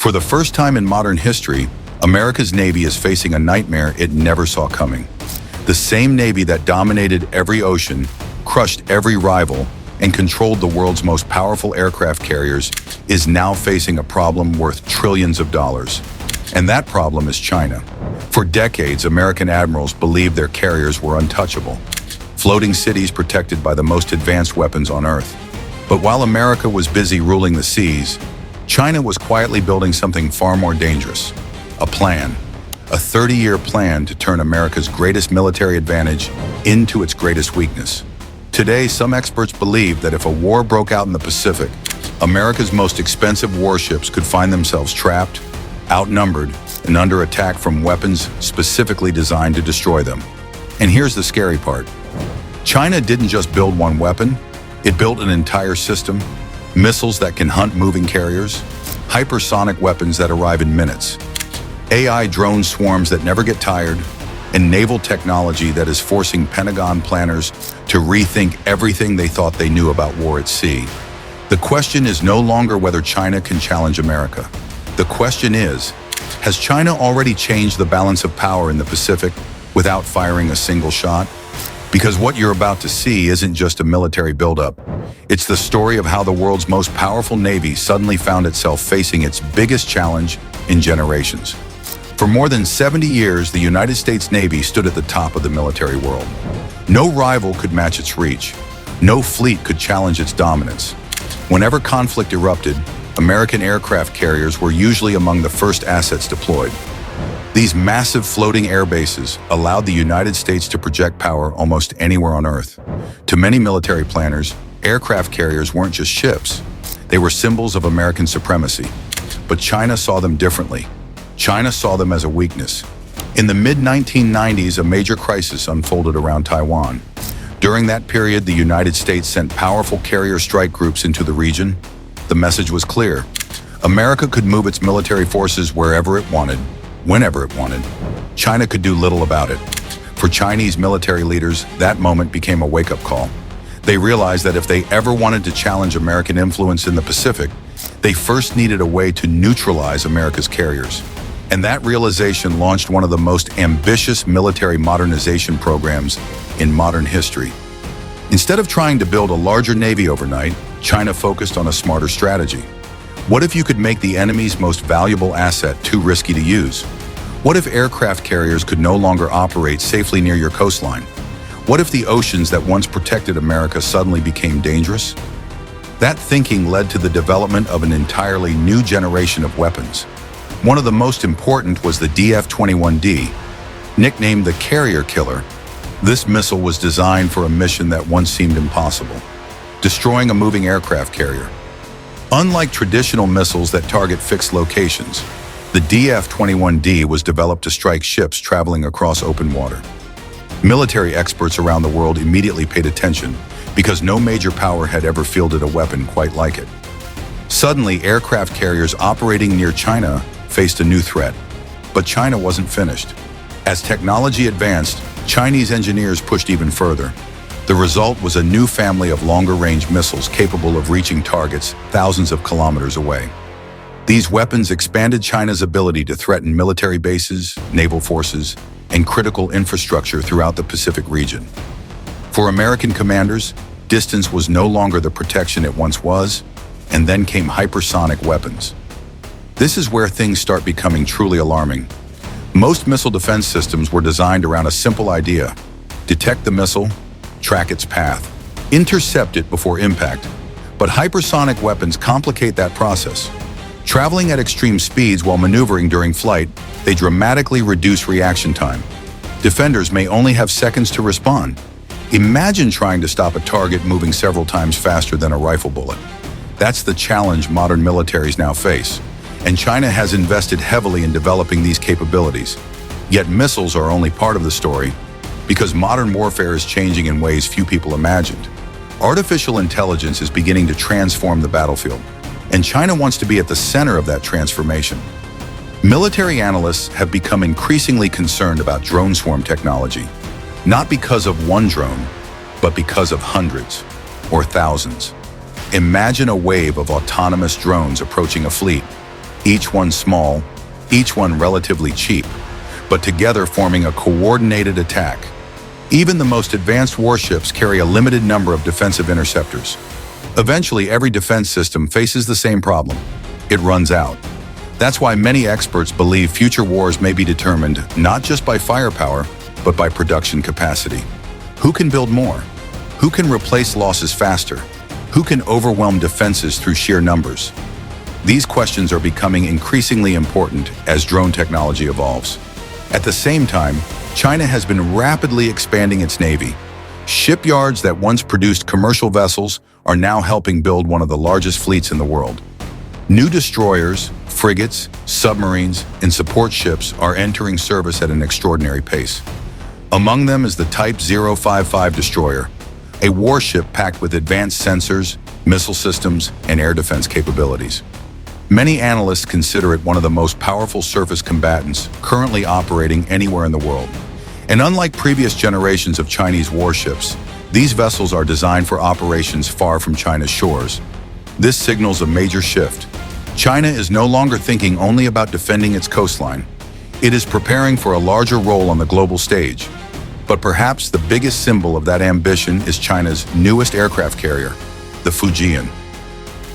For the first time in modern history, America's Navy is facing a nightmare it never saw coming. The same Navy that dominated every ocean, crushed every rival, and controlled the world's most powerful aircraft carriers is now facing a problem worth trillions of dollars. And that problem is China. For decades, American admirals believed their carriers were untouchable, floating cities protected by the most advanced weapons on Earth. But while America was busy ruling the seas, China was quietly building something far more dangerous. A plan. A 30-year plan to turn America's greatest military advantage into its greatest weakness. Today, some experts believe that if a war broke out in the Pacific, America's most expensive warships could find themselves trapped, outnumbered, and under attack from weapons specifically designed to destroy them. And here's the scary part. China didn't just build one weapon, it built an entire system. Missiles that can hunt moving carriers, hypersonic weapons that arrive in minutes, AI drone swarms that never get tired, and naval technology that is forcing Pentagon planners to rethink everything they thought they knew about war at sea. The question is no longer whether China can challenge America. The question is, has China already changed the balance of power in the Pacific without firing a single shot? Because what you're about to see isn't just a military buildup. It's the story of how the world's most powerful navy suddenly found itself facing its biggest challenge in generations. For more than 70 years, the United States Navy stood at the top of the military world. No rival could match its reach. No fleet could challenge its dominance. Whenever conflict erupted, American aircraft carriers were usually among the first assets deployed. These massive floating air bases allowed the United States to project power almost anywhere on Earth. To many military planners, aircraft carriers weren't just ships. They were symbols of American supremacy. But China saw them differently. China saw them as a weakness. In the mid-1990s, a major crisis unfolded around Taiwan. During that period, the United States sent powerful carrier strike groups into the region. The message was clear. America could move its military forces wherever it wanted, whenever it wanted. China could do little about it. For Chinese military leaders, that moment became a wake-up call. They realized that if they ever wanted to challenge American influence in the Pacific, they first needed a way to neutralize America's carriers. And that realization launched one of the most ambitious military modernization programs in modern history. Instead of trying to build a larger navy overnight, China focused on a smarter strategy. What if you could make the enemy's most valuable asset too risky to use? What if aircraft carriers could no longer operate safely near your coastline? What if the oceans that once protected America suddenly became dangerous? That thinking led to the development of an entirely new generation of weapons. One of the most important was the DF-21D, nicknamed the Carrier Killer. This missile was designed for a mission that once seemed impossible, destroying a moving aircraft carrier. Unlike traditional missiles that target fixed locations, the DF-21D was developed to strike ships traveling across open water. Military experts around the world immediately paid attention because no major power had ever fielded a weapon quite like it. Suddenly, aircraft carriers operating near China faced a new threat. But China wasn't finished. As technology advanced, Chinese engineers pushed even further. The result was a new family of longer-range missiles capable of reaching targets thousands of kilometers away. These weapons expanded China's ability to threaten military bases, naval forces, and critical infrastructure throughout the Pacific region. For American commanders, distance was no longer the protection it once was, and then came hypersonic weapons. This is where things start becoming truly alarming. Most missile defense systems were designed around a simple idea: detect the missile, track its path, intercept it before impact. But hypersonic weapons complicate that process. Traveling at extreme speeds while maneuvering during flight, they dramatically reduce reaction time. Defenders may only have seconds to respond. Imagine trying to stop a target moving several times faster than a rifle bullet. That's the challenge modern militaries now face, and China has invested heavily in developing these capabilities. Yet missiles are only part of the story, because modern warfare is changing in ways few people imagined. Artificial intelligence is beginning to transform the battlefield, and China wants to be at the center of that transformation. Military analysts have become increasingly concerned about drone swarm technology, not because of one drone, but because of hundreds or thousands. Imagine a wave of autonomous drones approaching a fleet. each one small, each one relatively cheap, but together forming a coordinated attack. Even the most advanced warships carry a limited number of defensive interceptors. Eventually, every defense system faces the same problem. It runs out. That's why many experts believe future wars may be determined not just by firepower, but by production capacity. Who can build more? Who can replace losses faster? Who can overwhelm defenses through sheer numbers? These questions are becoming increasingly important as drone technology evolves. At the same time, China has been rapidly expanding its navy. Shipyards that once produced commercial vessels are now helping build one of the largest fleets in the world. New destroyers, frigates, submarines, and support ships are entering service at an extraordinary pace. Among them is the Type 055 destroyer, a warship packed with advanced sensors, missile systems, and air defense capabilities. Many analysts consider it one of the most powerful surface combatants currently operating anywhere in the world. And unlike previous generations of Chinese warships, these vessels are designed for operations far from China's shores. This signals a major shift. China is no longer thinking only about defending its coastline. It is preparing for a larger role on the global stage. But perhaps the biggest symbol of that ambition is China's newest aircraft carrier, the Fujian.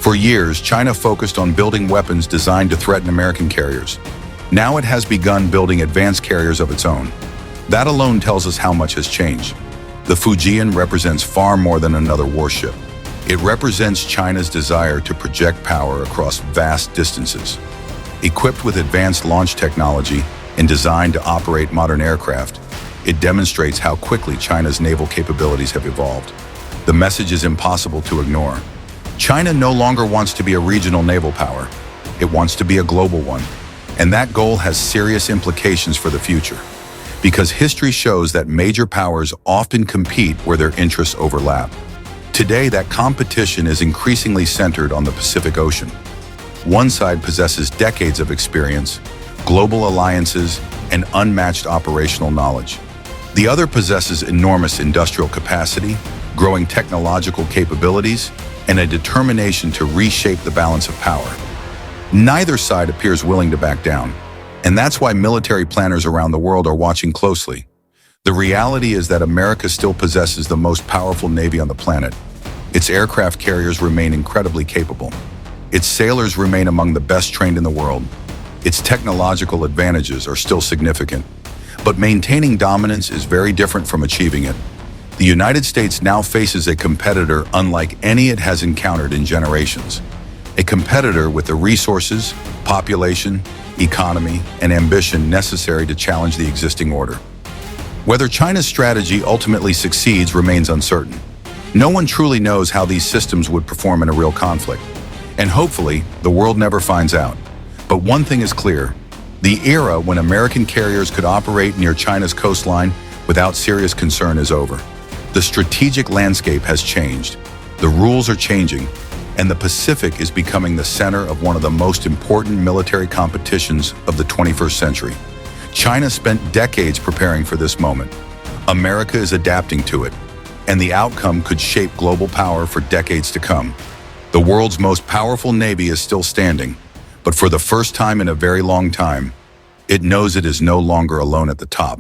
For years, China focused on building weapons designed to threaten American carriers. Now it has begun building advanced carriers of its own. That alone tells us how much has changed. The Fujian represents far more than another warship. It represents China's desire to project power across vast distances. Equipped with advanced launch technology and designed to operate modern aircraft, it demonstrates how quickly China's naval capabilities have evolved. The message is impossible to ignore. China no longer wants to be a regional naval power. It wants to be a global one. And that goal has serious implications for the future. Because history shows that major powers often compete where their interests overlap. Today, that competition is increasingly centered on the Pacific Ocean. One side possesses decades of experience, global alliances, and unmatched operational knowledge. The other possesses enormous industrial capacity, growing technological capabilities, and a determination to reshape the balance of power. Neither side appears willing to back down, and that's why military planners around the world are watching closely. The reality is that America still possesses the most powerful navy on the planet. Its aircraft carriers remain incredibly capable. Its sailors remain among the best trained in the world. Its technological advantages are still significant. But maintaining dominance is very different from achieving it. The United States now faces a competitor unlike any it has encountered in generations. A competitor with the resources, population, economy, and ambition necessary to challenge the existing order. Whether China's strategy ultimately succeeds remains uncertain. No one truly knows how these systems would perform in a real conflict. And hopefully, the world never finds out. But one thing is clear. The era when American carriers could operate near China's coastline without serious concern is over. The strategic landscape has changed. The rules are changing, and the Pacific is becoming the center of one of the most important military competitions of the 21st century. China spent decades preparing for this moment. America is adapting to it, and the outcome could shape global power for decades to come. The world's most powerful navy is still standing, but for the first time in a very long time, it knows it is no longer alone at the top.